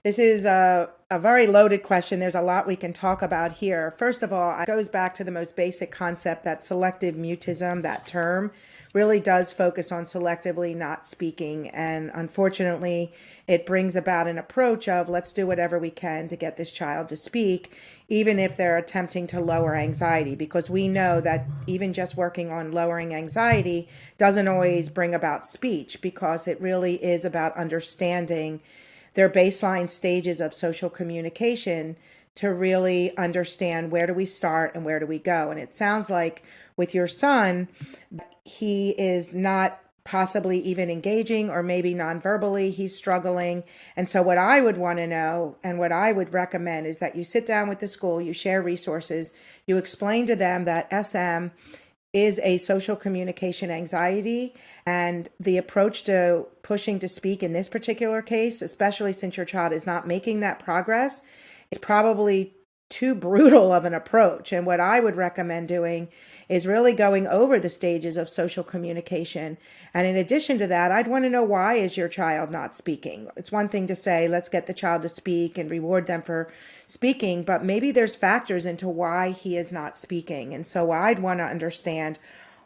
This is a very loaded question. There's a lot we can talk about here. First of all, it goes back to the most basic concept that selective mutism, that term, really does focus on selectively not speaking. And unfortunately, it brings about an approach of let's do whatever we can to get this child to speak, even if they're attempting to lower anxiety, because we know that even just working on lowering anxiety doesn't always bring about speech, because it really is about understanding their baseline stages of social communication to really understand where do we start and where do we go. And it sounds like with your son, he is not possibly even engaging, or maybe non-verbally he's struggling. And so what I would want to know and what I would recommend is that you sit down with the school, you share resources, you explain to them that SM is a social communication anxiety, and the approach to pushing to speak in this particular case, especially since your child is not making that progress, is probably too brutal of an approach. And what I would recommend doing is really going over the stages of social communication. And in addition to that, I'd want to know, why is your child not speaking? It's one thing to say, let's get the child to speak and reward them for speaking, but maybe there's factors into why he is not speaking. And so I'd want to understand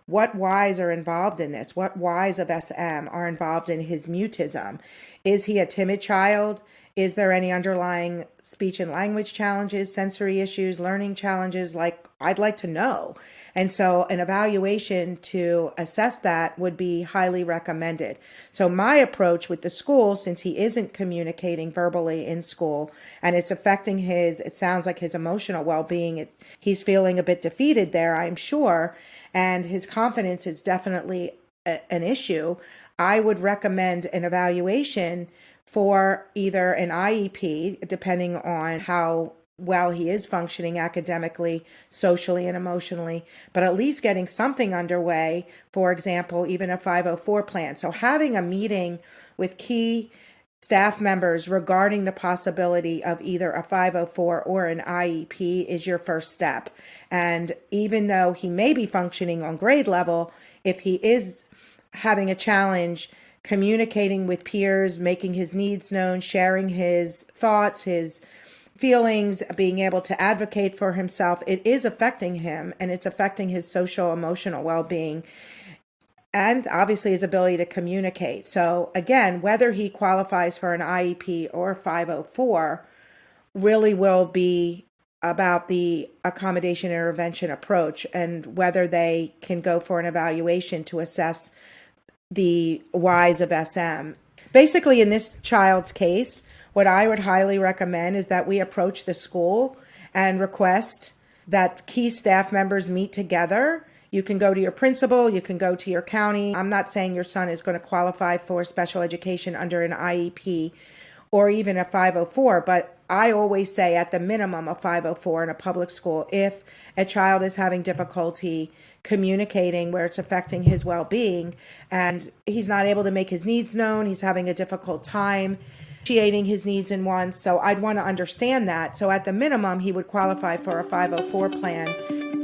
what whys are involved in this. What whys of SM are involved in his mutism? Is he a timid child? Is there any underlying speech and language challenges, sensory issues, learning challenges? I'd like to know. And so an evaluation to assess that would be highly recommended. So my approach with the school, since he isn't communicating verbally in school and it's affecting it sounds like his emotional well-being, he's feeling a bit defeated there, I'm sure, and his confidence is definitely an issue. I would recommend an evaluation for either an IEP, depending on how well he is functioning academically, socially, and emotionally, but at least getting something underway, for example, even a 504 plan. So having a meeting with key staff members regarding the possibility of either a 504 or an IEP is your first step. And even though he may be functioning on grade level, if he is having a challenge communicating with peers, making his needs known, sharing his thoughts, his feelings, being able to advocate for himself, it is affecting him, and it's affecting his social, emotional well-being, and obviously his ability to communicate. So again, whether he qualifies for an IEP or 504 really will be about the accommodation intervention approach, and whether they can go for an evaluation to assess the whys of SM. Basically, in this child's case, what I would highly recommend is that we approach the school and request that key staff members meet together. You can go to your principal, you can go to your county. I'm not saying your son is going to qualify for special education under an IEP or even a 504, but I always say at the minimum a 504 in a public school if a child is having difficulty communicating where it's affecting his well-being and he's not able to make his needs known, he's having a difficult time initiating his needs and wants. So I'd want to understand that. So at the minimum, he would qualify for a 504 plan.